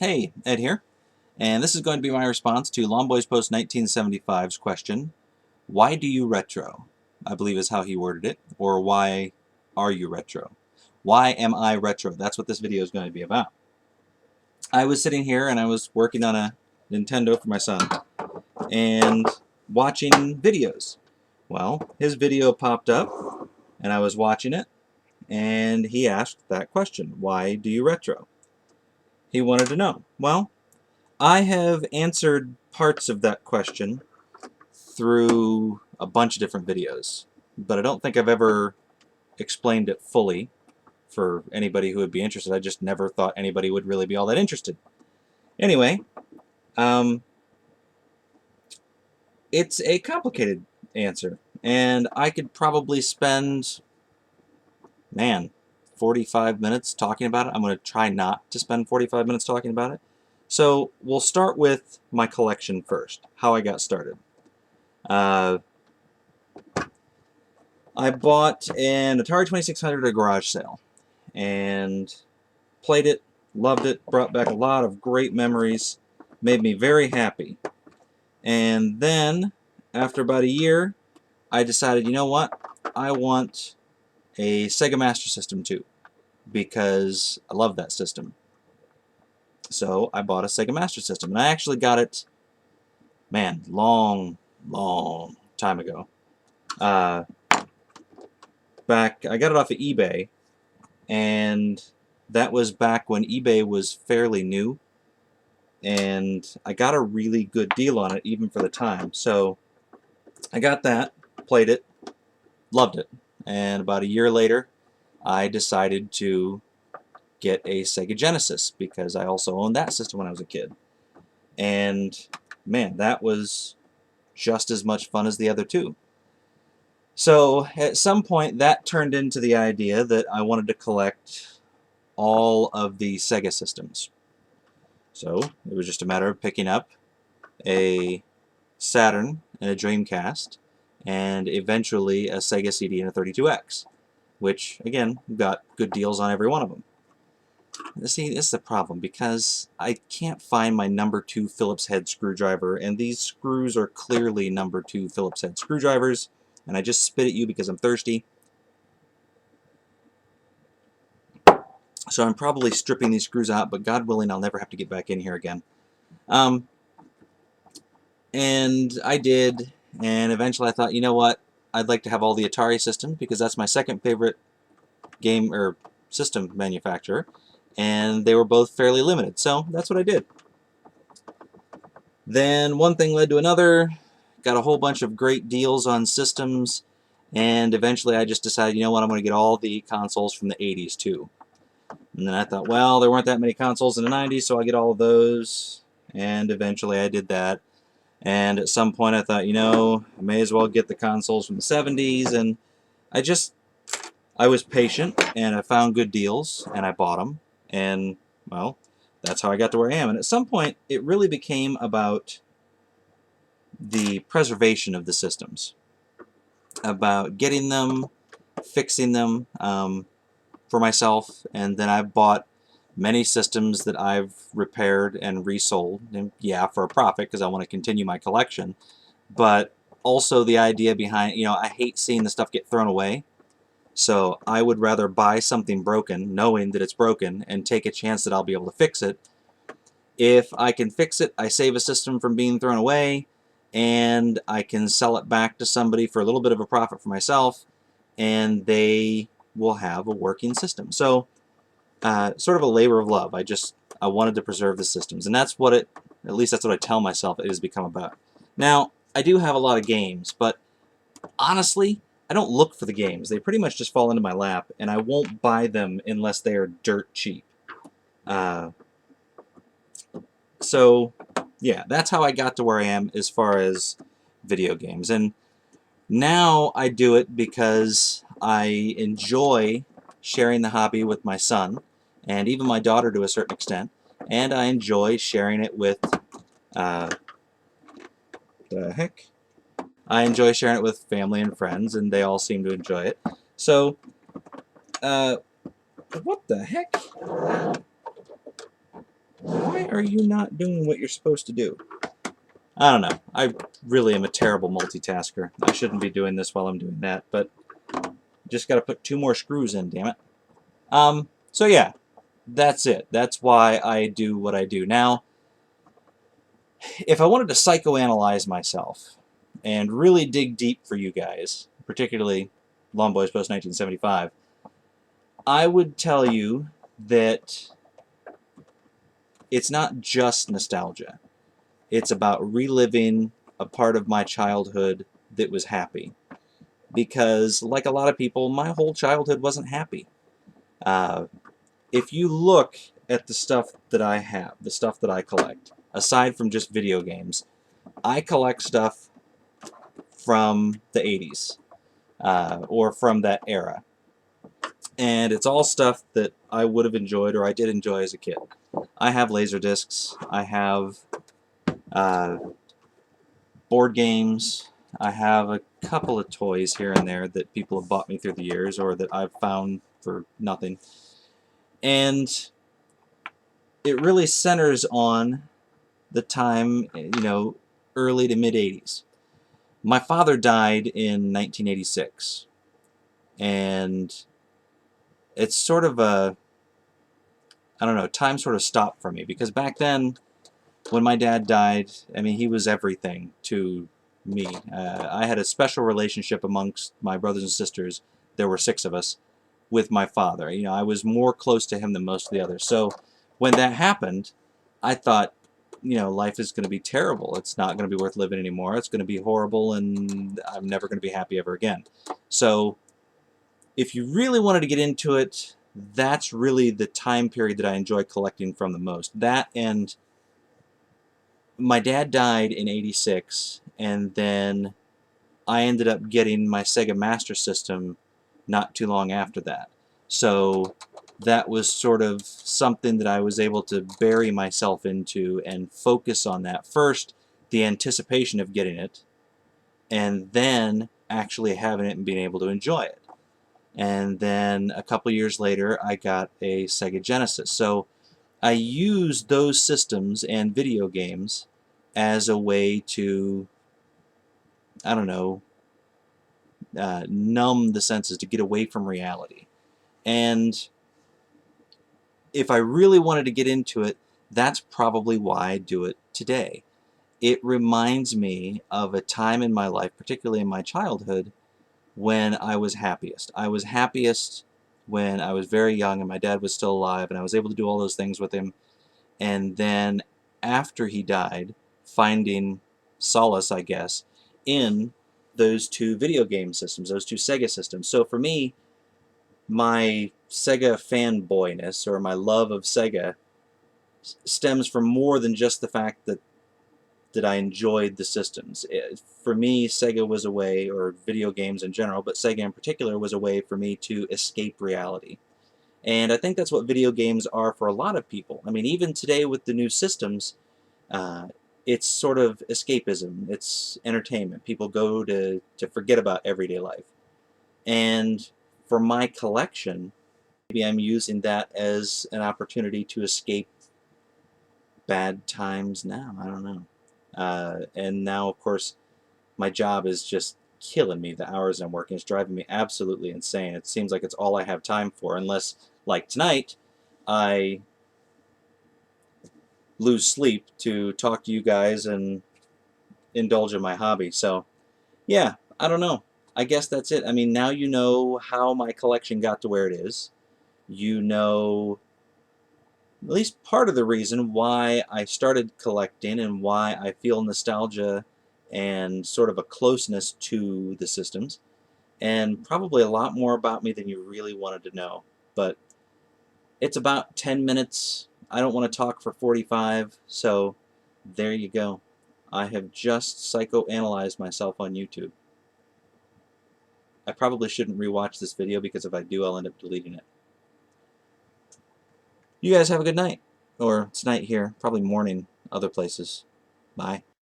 Hey, Ed here, and this is going to be my response to Lawnboyspost1975's question, why do you retro? I believe is how he worded it, or why are you retro? Why am I retro? That's what this video is going to be about. I was sitting here and I was working on a Nintendo for my son and watching videos. Well, his video popped up and I was watching it and he asked that question, why do you retro? He wanted to know. Well, I have answered parts of that question through a bunch of different videos, but I don't think I've ever explained it fully for anybody who would be interested. I just never thought anybody would really be all that interested. Anyway, it's a complicated answer, and I could probably spend, 45 minutes talking about it. I'm going to try not to spend 45 minutes talking about it. So we'll start with my collection first, how I got started. I bought an Atari 2600 at a garage sale and played it, loved it, brought back a lot of great memories, made me very happy. And then, after about a year, I decided, you know what, I want a Sega Master System too, because I love that system. So I bought a Sega Master System, and I actually got it, long time ago. I got it off of eBay, and that was back when eBay was fairly new, and I got a really good deal on it even for the time. So I got that, played it, loved it, and about a year later I decided to get a Sega Genesis because I also owned that system when I was a kid. And man, that was just as much fun as the other two. So at some point that turned into the idea that I wanted to collect all of the Sega systems. So it was just a matter of picking up a Saturn and a Dreamcast and eventually a Sega CD and a 32X, which again got good deals on every one of them. See, this is the problem because I can't find my number 2 Phillips head screwdriver, and these screws are clearly number 2 Phillips head screwdrivers, and I just spit at you because I'm thirsty. So I'm probably stripping these screws out, but God willing I'll never have to get back in here again. And I did, and eventually I thought, you know what, I'd like to have all the Atari systems because that's my second favorite game or system manufacturer, and they were both fairly limited, so that's what I did. Then one thing led to another, got a whole bunch of great deals on systems, and eventually I just decided, you know what, I'm going to get all the consoles from the 80s too. And then I thought, well, there weren't that many consoles in the 90s, so I'll get all of those, and eventually I did that. And at some point I thought, you know, I may as well get the consoles from the 70s, and I was patient, and I found good deals, and I bought them, and, well, that's how I got to where I am. And at some point, it really became about the preservation of the systems, about getting them, fixing them for myself, and then I've bought many systems that I've repaired and resold, and yeah, for a profit because I want to continue my collection, but also the idea behind, you know, I hate seeing the stuff get thrown away. So I would rather buy something broken, knowing that it's broken, and take a chance that I'll be able to fix it. If I can fix it, I save a system from being thrown away, and I can sell it back to somebody for a little bit of a profit for myself, and they will have a working system. So sort of a labor of love. I wanted to preserve the systems, and that's what at least that's what I tell myself it has become about. Now, I do have a lot of games, but honestly, I don't look for the games. They pretty much just fall into my lap, and I won't buy them unless they are dirt cheap. So, yeah, that's how I got to where I am as far as video games. And now I do it because I enjoy sharing the hobby with my son, and even my daughter to a certain extent, and I enjoy sharing it with, I enjoy sharing it with family and friends, and they all seem to enjoy it. So, what the heck? Why why are you not doing what you're supposed to do? I don't know. I really am a terrible multitasker. I shouldn't be doing this while I'm doing that, but just got to put 2 more screws in, damn it. So yeah, that's it. That's why I do what I do. Now, if I wanted to psychoanalyze myself and really dig deep for you guys, particularly Lawnboyspost1975, I would tell you that it's not just nostalgia. It's about reliving a part of my childhood that was happy. Because, like a lot of people, my whole childhood wasn't happy. If you look at the stuff that I have, the stuff that I collect, aside from just video games, I collect stuff from the 80s, or from that era. And it's all stuff that I would have enjoyed, or I did enjoy as a kid. I have Laserdiscs, I have board games, I have a couple of toys here and there that people have bought me through the years, or that I've found for nothing. And it really centers on the time, early to mid-80s. My father died in 1986, and it's sort of a, I don't know, time sort of stopped for me, because back then, when my dad died, I mean, he was everything to me. I had a special relationship amongst my brothers and sisters, there were 6 of us, with my father. I was more close to him than most of the others. So when that happened, I thought, life is going to be terrible. It's not going to be worth living anymore. It's going to be horrible, and I'm never going to be happy ever again. So if you really wanted to get into it, that's really the time period that I enjoy collecting from the most. That, and my dad died in '86, and then I ended up getting my Sega Master System not too long after that. So that was sort of something that I was able to bury myself into and focus on that. First, the anticipation of getting it, and then actually having it and being able to enjoy it. And then a couple years later, I got a Sega Genesis. So I used those systems and video games as a way to, I don't know, numb the senses, to get away from reality. And if I really wanted to get into it, that's probably why I do it today. It reminds me of a time in my life, particularly in my childhood, when I was happiest. I was happiest when I was very young and my dad was still alive, and I was able to do all those things with him. And then after he died, finding solace, I guess, in those 2 video game systems, those 2 Sega systems. So for me, my Sega fanboyness, or my love of Sega, stems from more than just the fact that I enjoyed the systems. For me, Sega was a way, or video games in general, but Sega in particular, was a way for me to escape reality. And I think that's what video games are for a lot of people. I mean, even today with the new systems, it's sort of escapism. It's entertainment. People go to forget about everyday life. And for my collection, maybe I'm using that as an opportunity to escape bad times now. I don't know. And now, of course, my job is just killing me. The hours I'm working is driving me absolutely insane. It seems like it's all I have time for, unless, like tonight, I lose sleep to talk to you guys and indulge in my hobby. So, yeah, I don't know. I guess that's it. I mean, now you know how my collection got to where it is. You know at least part of the reason why I started collecting and why I feel nostalgia and sort of a closeness to the systems, and probably a lot more about me than you really wanted to know. But it's about 10 minutes. I don't want to talk for 45, so there you go. I have just psychoanalyzed myself on YouTube. I probably shouldn't rewatch this video, because if I do, I'll end up deleting it. You guys have a good night. Or it's night here, probably morning other places. Bye.